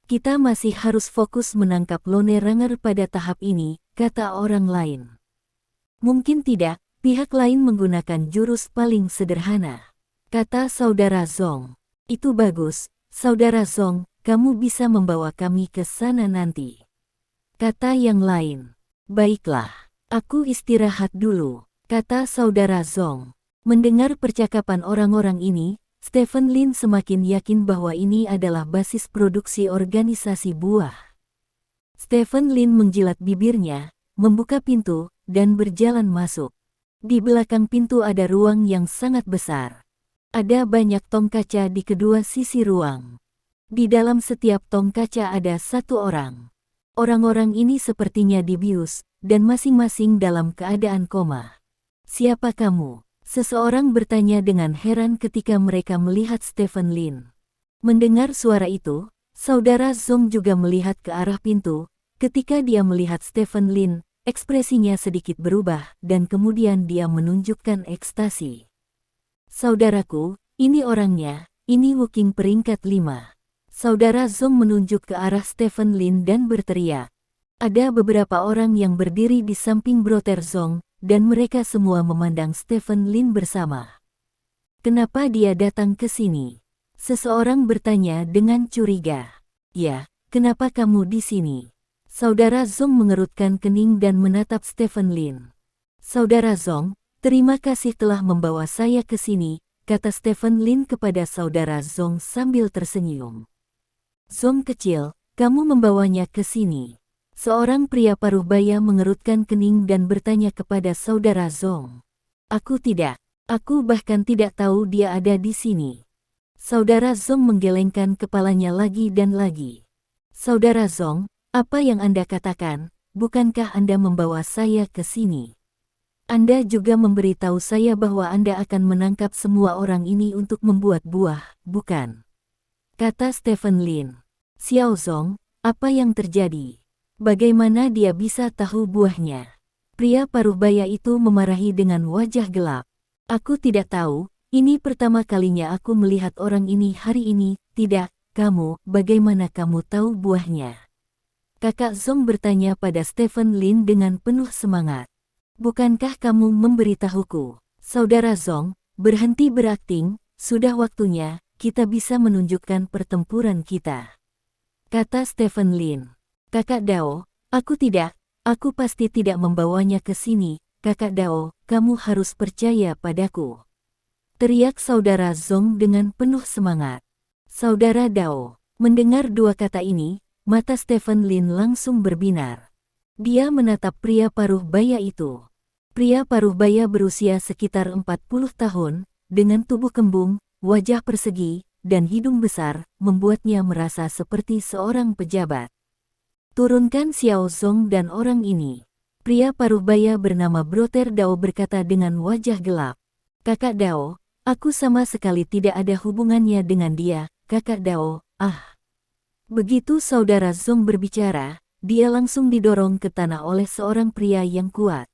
Kita masih harus fokus menangkap Lone Ranger pada tahap ini, kata orang lain. Mungkin tidak, pihak lain menggunakan jurus paling sederhana. Kata saudara Zong. Itu bagus, saudara Zong, kamu bisa membawa kami ke sana nanti. Kata yang lain. Baiklah, aku istirahat dulu, kata saudara Zong. Mendengar percakapan orang-orang ini, Stephen Lin semakin yakin bahwa ini adalah basis produksi organisasi buah. Stephen Lin menjilat bibirnya, membuka pintu, dan berjalan masuk. Di belakang pintu ada ruang yang sangat besar. Ada banyak tong kaca di kedua sisi ruang. Di dalam setiap tong kaca ada satu orang. Orang-orang ini sepertinya dibius, dan masing-masing dalam keadaan koma. Siapa kamu? Seseorang bertanya dengan heran ketika mereka melihat Stephen Lin. Mendengar suara itu, saudara Zong juga melihat ke arah pintu. Ketika dia melihat Stephen Lin, ekspresinya sedikit berubah dan kemudian dia menunjukkan ekstasi. Saudaraku, ini orangnya, ini Woking peringkat 5. Saudara Zong menunjuk ke arah Stephen Lin dan berteriak. Ada beberapa orang yang berdiri di samping Brother Zong, dan mereka semua memandang Stephen Lin bersama. Kenapa dia datang ke sini? Seseorang bertanya dengan curiga. Ya, kenapa kamu di sini? Saudara Zong mengerutkan kening dan menatap Stephen Lin. Saudara Zong, terima kasih telah membawa saya ke sini, kata Stephen Lin kepada saudara Zong sambil tersenyum. Zong kecil, kamu membawanya ke sini. Seorang pria paruh baya mengerutkan kening dan bertanya kepada saudara Zong. Aku tidak. Aku bahkan tidak tahu dia ada di sini. Saudara Zong menggelengkan kepalanya lagi dan lagi. Saudara Zong, apa yang Anda katakan? Bukankah Anda membawa saya ke sini? Anda juga memberitahu saya bahwa Anda akan menangkap semua orang ini untuk membuat buah, bukan? Kata Stephen Lin. Xiao Zong, apa yang terjadi? Bagaimana dia bisa tahu buahnya? Pria paruh baya itu memarahi dengan wajah gelap. Aku tidak tahu, ini pertama kalinya aku melihat orang ini hari ini. Tidak, kamu, bagaimana kamu tahu buahnya? Kakak Zong bertanya pada Stephen Lin dengan penuh semangat. Bukankah kamu memberitahuku? Saudara Zong, berhenti berakting, sudah waktunya, kita bisa menunjukkan pertempuran kita. Kata Stephen Lin. Kakak Dao, aku pasti tidak membawanya ke sini. Kakak Dao, kamu harus percaya padaku. Teriak saudara Zong dengan penuh semangat. Saudara Dao, mendengar dua kata ini, mata Stephen Lin langsung berbinar. Dia menatap pria paruh baya itu. Pria paruh baya berusia sekitar 40 tahun, dengan tubuh kembung, wajah persegi, dan hidung besar, membuatnya merasa seperti seorang pejabat. Turunkan Xiao Zong dan orang ini. Pria paruh baya bernama Brother Dao berkata dengan wajah gelap. Kakak Dao, aku sama sekali tidak ada hubungannya dengan dia, Kakak Dao, Begitu saudara Zong berbicara, dia langsung didorong ke tanah oleh seorang pria yang kuat.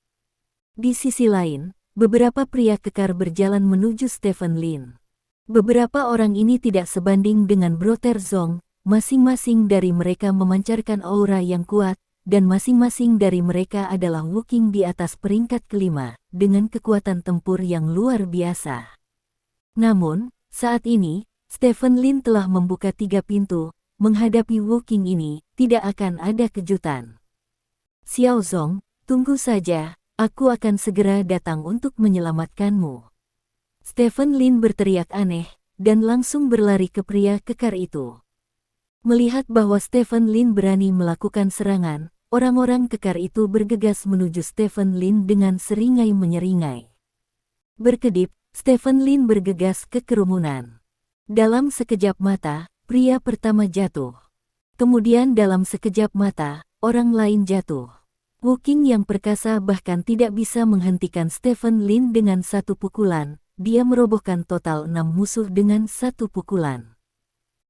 Di sisi lain, beberapa pria kekar berjalan menuju Stephen Lin. Beberapa orang ini tidak sebanding dengan Brother Zong, masing-masing dari mereka memancarkan aura yang kuat, dan masing-masing dari mereka adalah Wukong di atas peringkat kelima, dengan kekuatan tempur yang luar biasa. Namun, saat ini, Stephen Lin telah membuka 3 pintu, menghadapi Wukong ini, tidak akan ada kejutan. Xiao Zong, tunggu saja, aku akan segera datang untuk menyelamatkanmu. Stephen Lin berteriak aneh, dan langsung berlari ke pria kekar itu. Melihat bahwa Stephen Lin berani melakukan serangan, orang-orang kekar itu bergegas menuju Stephen Lin dengan seringai menyeringai. Berkedip, Stephen Lin bergegas ke kerumunan. Dalam sekejap mata, pria pertama jatuh. Kemudian dalam sekejap mata, orang lain jatuh. Wukong yang perkasa bahkan tidak bisa menghentikan Stephen Lin dengan satu pukulan. Dia merobohkan total 6 musuh dengan satu pukulan.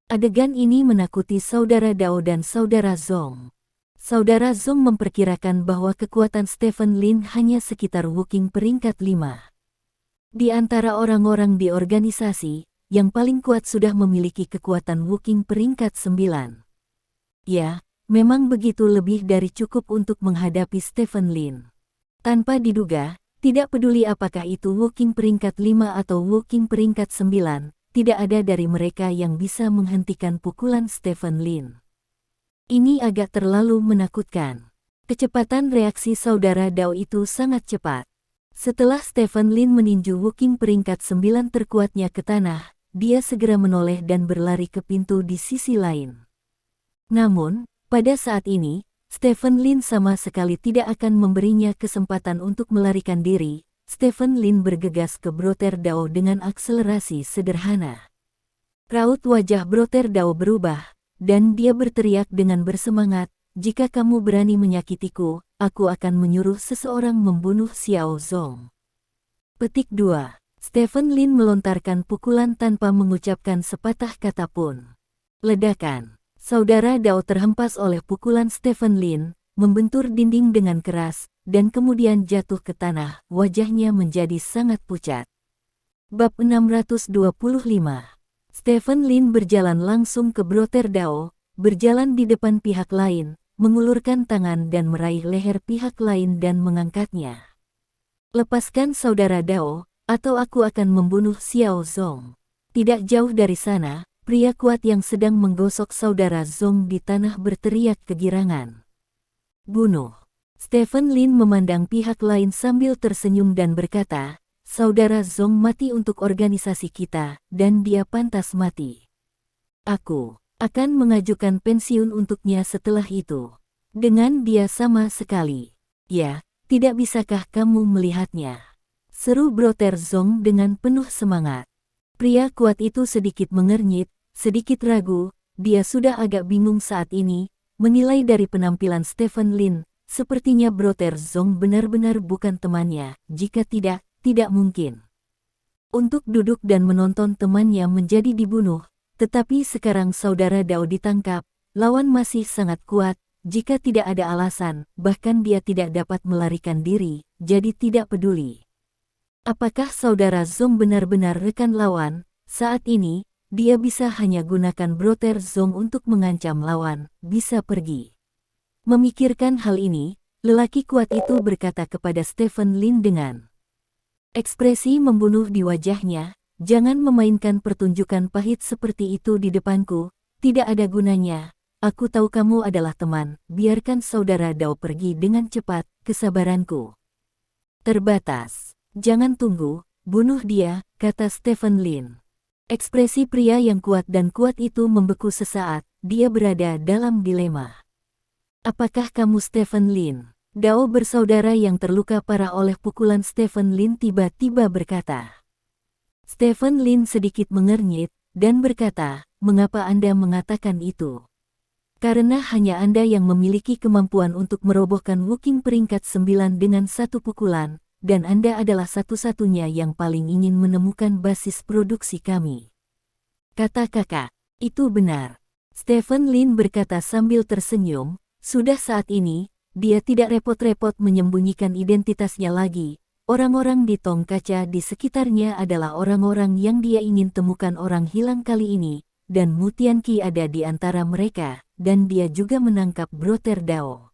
Adegan ini menakuti saudara Dao dan saudara Zong. Saudara Zong memperkirakan bahwa kekuatan Stephen Lin hanya sekitar Wukong peringkat 5. Di antara orang-orang di organisasi, yang paling kuat sudah memiliki kekuatan Wukong peringkat 9. Ya, memang begitu lebih dari cukup untuk menghadapi Stephen Lin. Tanpa diduga, tidak peduli apakah itu Wukong peringkat 5 atau Wukong peringkat 9, tidak ada dari mereka yang bisa menghentikan pukulan Stephen Lin. Ini agak terlalu menakutkan. Kecepatan reaksi saudara Dao itu sangat cepat. Setelah Stephen Lin meninju Wukong peringkat 9 terkuatnya ke tanah, dia segera menoleh dan berlari ke pintu di sisi lain. Namun, pada saat ini, Stephen Lin sama sekali tidak akan memberinya kesempatan untuk melarikan diri. Stephen Lin bergegas ke Brother Dao dengan akselerasi sederhana. Raut wajah Brother Dao berubah, dan dia berteriak dengan bersemangat, "Jika kamu berani menyakitiku, aku akan menyuruh seseorang membunuh Xiao Zong." Petik 2. Stephen Lin melontarkan pukulan tanpa mengucapkan sepatah kata pun. Ledakan. Saudara Dao terhempas oleh pukulan Stephen Lin, membentur dinding dengan keras, dan kemudian jatuh ke tanah, wajahnya menjadi sangat pucat. Bab 625. Stephen Lin berjalan langsung ke Brother Dao, berjalan di depan pihak lain, mengulurkan tangan dan meraih leher pihak lain dan mengangkatnya. Lepaskan saudara Dao, atau aku akan membunuh Xiao Zong. Tidak jauh dari sana, pria kuat yang sedang menggosok saudara Zong di tanah berteriak kegirangan. Bunuh. Stephen Lin memandang pihak lain sambil tersenyum dan berkata, saudara Zong mati untuk organisasi kita, dan dia pantas mati. Aku akan mengajukan pensiun untuknya setelah itu. Dengan dia sama sekali. Ya, tidak bisakah kamu melihatnya? Seru Brother Zong dengan penuh semangat. Pria kuat itu sedikit mengernyit, sedikit ragu, dia sudah agak bingung saat ini, menilai dari penampilan Stephen Lin, sepertinya Brother Zong benar-benar bukan temannya, jika tidak, tidak mungkin. Untuk duduk dan menonton temannya menjadi dibunuh, tetapi sekarang saudara Dao ditangkap, lawan masih sangat kuat, jika tidak ada alasan, bahkan dia tidak dapat melarikan diri, jadi tidak peduli. Apakah saudara Zong benar-benar rekan lawan? Saat ini, dia bisa hanya gunakan Brother Zong untuk mengancam lawan, bisa pergi. Memikirkan hal ini, lelaki kuat itu berkata kepada Stephen Lin dengan Ekspresi membunuh di wajahnya. Jangan memainkan pertunjukan pahit seperti itu di depanku, tidak ada gunanya. Aku tahu kamu adalah teman, biarkan saudara Dao pergi dengan cepat, kesabaranku terbatas. Jangan tunggu, bunuh dia, kata Stephen Lin. Ekspresi pria yang kuat dan kuat itu membeku sesaat, dia berada dalam dilema. Apakah kamu Stephen Lin? Dao bersaudara yang terluka parah oleh pukulan Stephen Lin tiba-tiba berkata. Stephen Lin sedikit mengernyit, dan berkata, mengapa Anda mengatakan itu? Karena hanya Anda yang memiliki kemampuan untuk merobohkan Woking peringkat 9 dengan satu pukulan, dan Anda adalah satu-satunya yang paling ingin menemukan basis produksi kami. Kata kakak, itu benar. Stephen Lin berkata sambil tersenyum, sudah saat ini, dia tidak repot-repot menyembunyikan identitasnya lagi. Orang-orang di tong kaca di sekitarnya adalah orang-orang yang dia ingin temukan orang hilang kali ini, dan Mu Tianqi ada di antara mereka, dan dia juga menangkap Brother Dao.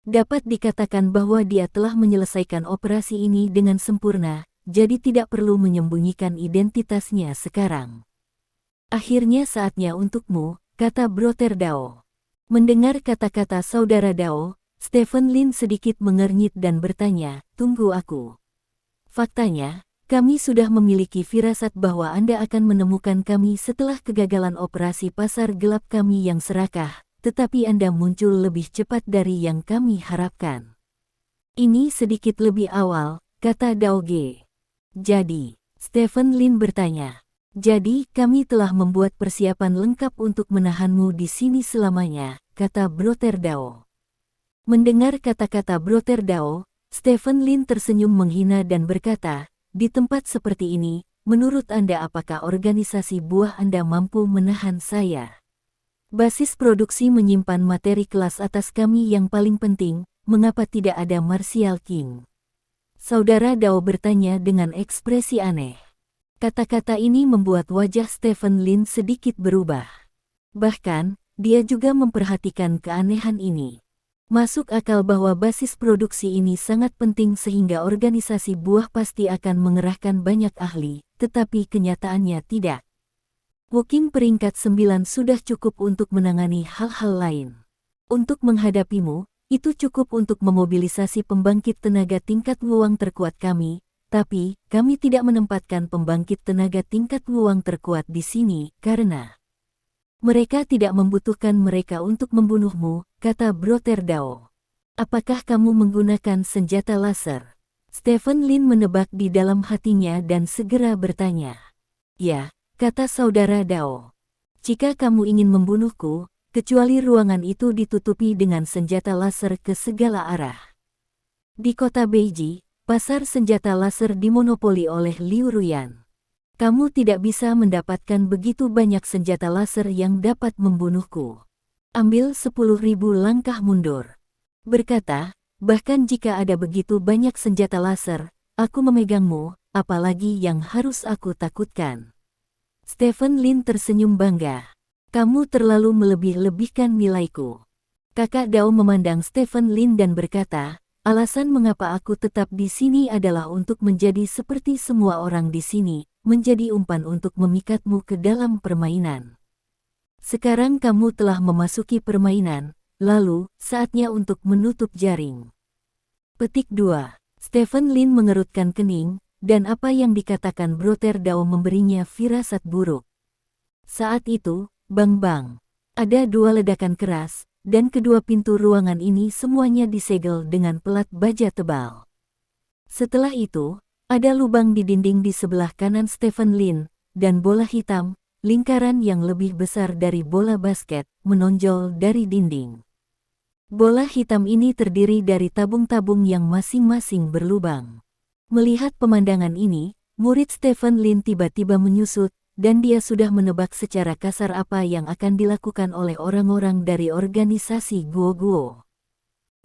Dapat dikatakan bahwa dia telah menyelesaikan operasi ini dengan sempurna, jadi tidak perlu menyembunyikan identitasnya sekarang. Akhirnya saatnya untukmu, kata Brother Dao. Mendengar kata-kata saudara Dao, Stephen Lin sedikit mengernyit dan bertanya, tunggu aku. Faktanya, kami sudah memiliki firasat bahwa Anda akan menemukan kami setelah kegagalan operasi pasar gelap kami yang serakah, tetapi Anda muncul lebih cepat dari yang kami harapkan. Ini sedikit lebih awal, kata Dao Ge. Jadi, Stephen Lin bertanya. Jadi, kami telah membuat persiapan lengkap untuk menahanmu di sini selamanya, kata Brother Dao. Mendengar kata-kata Brother Dao, Stephen Lin tersenyum menghina dan berkata, di tempat seperti ini, menurut Anda apakah organisasi buah Anda mampu menahan saya? Basis produksi menyimpan materi kelas atas kami yang paling penting, mengapa tidak ada Martial King? Saudara Dao bertanya dengan ekspresi aneh. Kata-kata ini membuat wajah Stephen Lin sedikit berubah. Bahkan, dia juga memperhatikan keanehan ini. Masuk akal bahwa basis produksi ini sangat penting sehingga organisasi buah pasti akan mengerahkan banyak ahli, tetapi kenyataannya tidak. Woking peringkat 9 sudah cukup untuk menangani hal-hal lain. Untuk menghadapimu, itu cukup untuk memobilisasi pembangkit tenaga tingkat luang terkuat kami, tapi kami tidak menempatkan pembangkit tenaga tingkat luang terkuat di sini karena mereka tidak membutuhkan mereka untuk membunuhmu, kata Brother Dao. Apakah kamu menggunakan senjata laser? Stephen Lin menebak di dalam hatinya dan segera bertanya. Ya, kata saudara Dao. Jika kamu ingin membunuhku, kecuali ruangan itu ditutupi dengan senjata laser ke segala arah. Di kota Beiji, pasar senjata laser dimonopoli oleh Liu Ruyan. Kamu tidak bisa mendapatkan begitu banyak senjata laser yang dapat membunuhku. Ambil 10.000 langkah mundur. Berkata, bahkan jika ada begitu banyak senjata laser, aku memegangmu, apalagi yang harus aku takutkan. Stephen Lin tersenyum bangga. Kamu terlalu melebih-lebihkan nilaiku. Kakak Dao memandang Stephen Lin dan berkata, alasan mengapa aku tetap di sini adalah untuk menjadi seperti semua orang di sini, menjadi umpan untuk memikatmu ke dalam permainan. Sekarang kamu telah memasuki permainan, lalu saatnya untuk menutup jaring. Petik 2. Stephen Lin mengerutkan kening, dan apa yang dikatakan Brother Dao memberinya firasat buruk. Saat itu, bang-bang. Ada dua ledakan keras, dan kedua pintu ruangan ini semuanya disegel dengan pelat baja tebal. Setelah itu, ada lubang di dinding di sebelah kanan Stephen Lin, dan bola hitam, lingkaran yang lebih besar dari bola basket, menonjol dari dinding. Bola hitam ini terdiri dari tabung-tabung yang masing-masing berlubang. Melihat pemandangan ini, murid Stephen Lin tiba-tiba menyusut, dan dia sudah menebak secara kasar apa yang akan dilakukan oleh orang-orang dari organisasi Guo-Guo.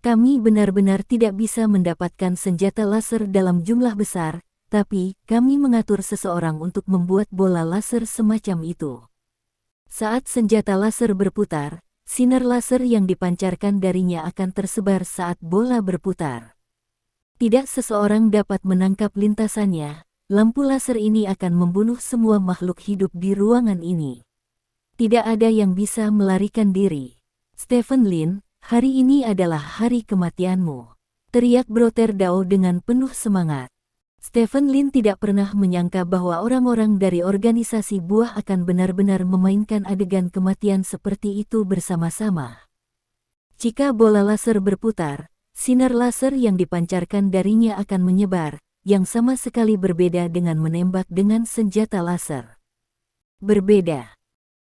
Kami benar-benar tidak bisa mendapatkan senjata laser dalam jumlah besar, tapi kami mengatur seseorang untuk membuat bola laser semacam itu. Saat senjata laser berputar, sinar laser yang dipancarkan darinya akan tersebar saat bola berputar. Tidak seseorang dapat menangkap lintasannya. Lampu laser ini akan membunuh semua makhluk hidup di ruangan ini. Tidak ada yang bisa melarikan diri. Stephen Lin, hari ini adalah hari kematianmu. Teriak Brother Dao dengan penuh semangat. Stephen Lin tidak pernah menyangka bahwa orang-orang dari organisasi buah akan benar-benar memainkan adegan kematian seperti itu bersama-sama. Jika bola laser berputar, sinar laser yang dipancarkan darinya akan menyebar, yang sama sekali berbeda dengan menembak dengan senjata laser. Berbeda.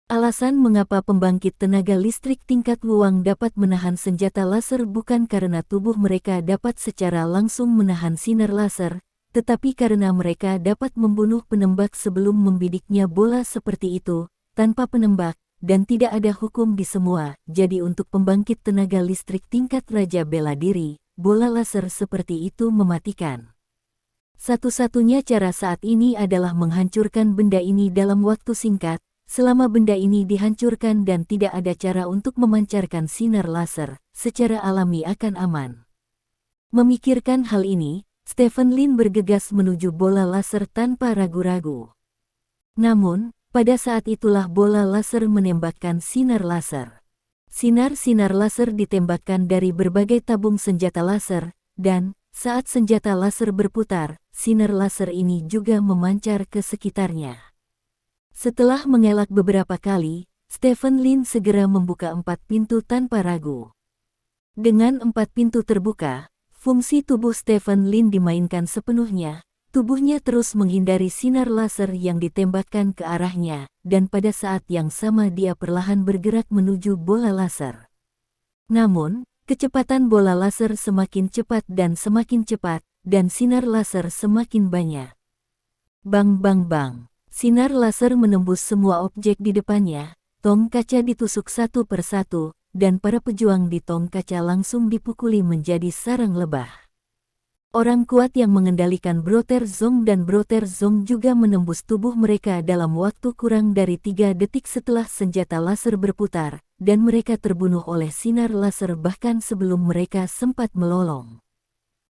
Alasan mengapa pembangkit tenaga listrik tingkat luang dapat menahan senjata laser bukan karena tubuh mereka dapat secara langsung menahan sinar laser, tetapi karena mereka dapat membunuh penembak sebelum membidiknya bola seperti itu, tanpa penembak, dan tidak ada hukum di semua. Jadi untuk pembangkit tenaga listrik tingkat raja bela diri, bola laser seperti itu mematikan. Satu-satunya cara saat ini adalah menghancurkan benda ini dalam waktu singkat. Selama benda ini dihancurkan dan tidak ada cara untuk memancarkan sinar laser, secara alami akan aman. Memikirkan hal ini, Stephen Lin bergegas menuju bola laser tanpa ragu-ragu. Namun, pada saat itulah bola laser menembakkan sinar laser. Sinar-sinar laser ditembakkan dari berbagai tabung senjata laser, dan saat senjata laser berputar, sinar laser ini juga memancar ke sekitarnya. Setelah mengelak beberapa kali, Stephen Lin segera membuka 4 pintu tanpa ragu. Dengan 4 pintu terbuka, fungsi tubuh Stephen Lin dimainkan sepenuhnya. Tubuhnya terus menghindari sinar laser yang ditembakkan ke arahnya, dan pada saat yang sama dia perlahan bergerak menuju bola laser. Namun, kecepatan bola laser semakin cepat, dan sinar laser semakin banyak. Bang bang bang. Sinar laser menembus semua objek di depannya, tong kaca ditusuk satu persatu, dan para pejuang di tong kaca langsung dipukuli menjadi sarang lebah. Orang kuat yang mengendalikan Brother Zong dan Brother Zong juga menembus tubuh mereka dalam waktu kurang dari 3 detik setelah senjata laser berputar, dan mereka terbunuh oleh sinar laser bahkan sebelum mereka sempat melolong.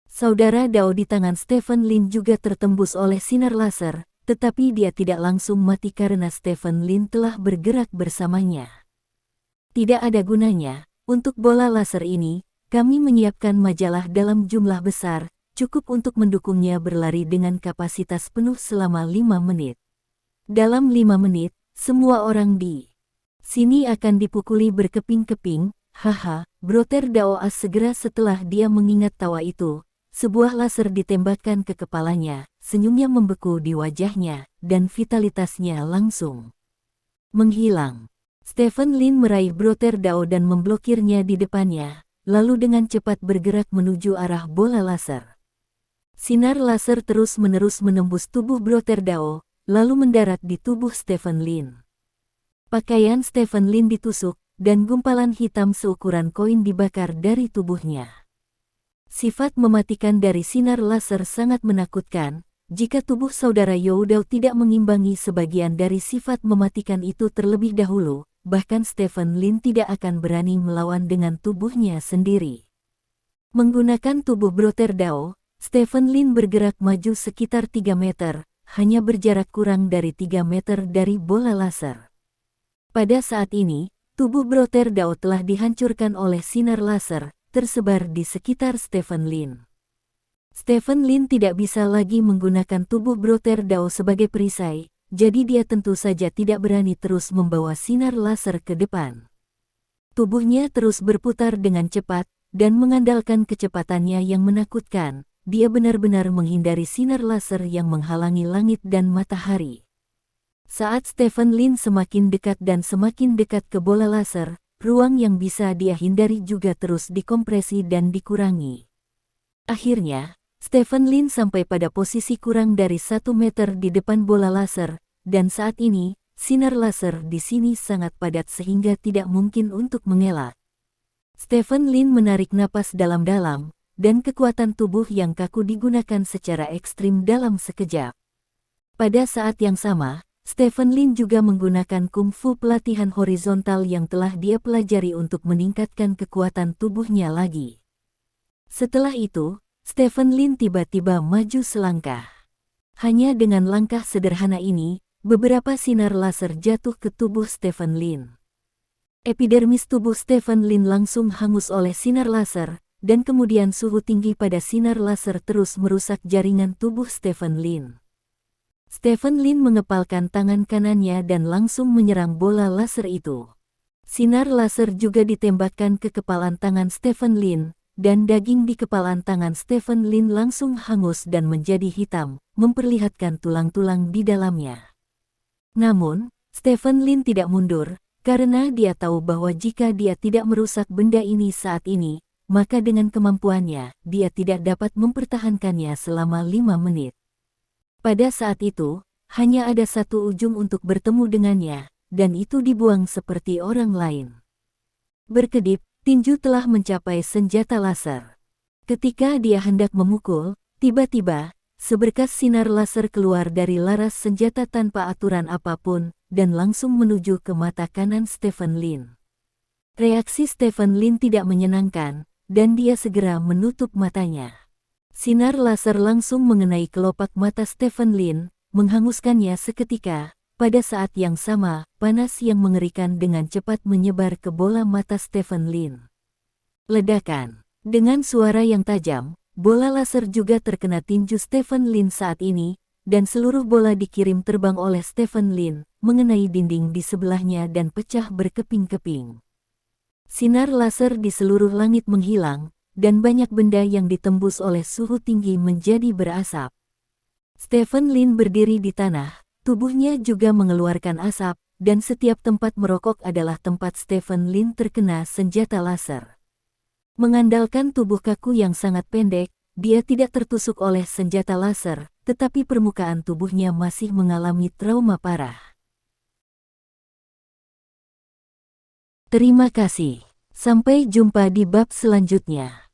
Saudara Dao di tangan Stephen Lin juga tertembus oleh sinar laser, tetapi dia tidak langsung mati karena Stephen Lin telah bergerak bersamanya. Tidak ada gunanya, untuk bola laser ini, kami menyiapkan majalah dalam jumlah besar, cukup untuk mendukungnya berlari dengan kapasitas penuh selama 5 menit. Dalam 5 menit, semua orang di sini akan dipukuli berkeping-keping, haha, Brother Dao segera setelah dia mengingat tawa itu. Sebuah laser ditembakkan ke kepalanya, senyumnya membeku di wajahnya, dan vitalitasnya langsung menghilang. Stephen Lin meraih Brother Dao dan memblokirnya di depannya, lalu dengan cepat bergerak menuju arah bola laser. Sinar laser terus-menerus menembus tubuh Brother Dao, lalu mendarat di tubuh Stephen Lin. Pakaian Stephen Lin ditusuk, dan gumpalan hitam seukuran koin dibakar dari tubuhnya. Sifat mematikan dari sinar laser sangat menakutkan. Jika tubuh saudara Youdao tidak mengimbangi sebagian dari sifat mematikan itu terlebih dahulu, bahkan Stephen Lin tidak akan berani melawan dengan tubuhnya sendiri. Menggunakan tubuh Brother Dao, Stephen Lin bergerak maju sekitar 3 meter, hanya berjarak kurang dari 3 meter dari bola laser. Pada saat ini, tubuh Brother Dao telah dihancurkan oleh sinar laser, tersebar di sekitar Stephen Lin. Stephen Lin tidak bisa lagi menggunakan tubuh Brother Dao sebagai perisai, jadi dia tentu saja tidak berani terus membawa sinar laser ke depan. Tubuhnya terus berputar dengan cepat, dan mengandalkan kecepatannya yang menakutkan, dia benar-benar menghindari sinar laser yang menghalangi langit dan matahari. Saat Stephen Lin semakin dekat dan semakin dekat ke bola laser, ruang yang bisa dia hindari juga terus dikompresi dan dikurangi. Akhirnya, Stephen Lin sampai pada posisi kurang dari 1 meter di depan bola laser, dan saat ini, sinar laser di sini sangat padat sehingga tidak mungkin untuk mengelak. Stephen Lin menarik napas dalam-dalam, dan kekuatan tubuh yang kaku digunakan secara ekstrim dalam sekejap. Pada saat yang sama, Stephen Lin juga menggunakan kungfu pelatihan horizontal yang telah dia pelajari untuk meningkatkan kekuatan tubuhnya lagi. Setelah itu, Stephen Lin tiba-tiba maju selangkah. Hanya dengan langkah sederhana ini, beberapa sinar laser jatuh ke tubuh Stephen Lin. Epidermis tubuh Stephen Lin langsung hangus oleh sinar laser, dan kemudian suhu tinggi pada sinar laser terus merusak jaringan tubuh Stephen Lin. Stephen Lin mengepalkan tangan kanannya dan langsung menyerang bola laser itu. Sinar laser juga ditembakkan ke kepalan tangan Stephen Lin, dan daging di kepalan tangan Stephen Lin langsung hangus dan menjadi hitam, memperlihatkan tulang-tulang di dalamnya. Namun, Stephen Lin tidak mundur, karena dia tahu bahwa jika dia tidak merusak benda ini saat ini, maka dengan kemampuannya, dia tidak dapat mempertahankannya selama 5 menit. Pada saat itu, hanya ada satu ujung untuk bertemu dengannya, dan itu dibuang seperti orang lain. Berkedip, tinju telah mencapai senjata laser. Ketika dia hendak memukul, tiba-tiba, seberkas sinar laser keluar dari laras senjata tanpa aturan apapun, dan langsung menuju ke mata kanan Stephen Lin. Reaksi Stephen Lin tidak menyenangkan, dan dia segera menutup matanya. Sinar laser langsung mengenai kelopak mata Stephen Lin, menghanguskannya seketika. Pada saat yang sama, panas yang mengerikan dengan cepat menyebar ke bola mata Stephen Lin. Ledakan. Dengan suara yang tajam, bola laser juga terkena tinju Stephen Lin saat ini, dan seluruh bola dikirim terbang oleh Stephen Lin, mengenai dinding di sebelahnya dan pecah berkeping-keping. Sinar laser di seluruh langit menghilang, dan banyak benda yang ditembus oleh suhu tinggi menjadi berasap. Stephen Lin berdiri di tanah, tubuhnya juga mengeluarkan asap, dan setiap tempat merokok adalah tempat Stephen Lin terkena senjata laser. Mengandalkan tubuh kaku yang sangat pendek, dia tidak tertusuk oleh senjata laser, tetapi permukaan tubuhnya masih mengalami trauma parah. Terima kasih. Sampai jumpa di bab selanjutnya.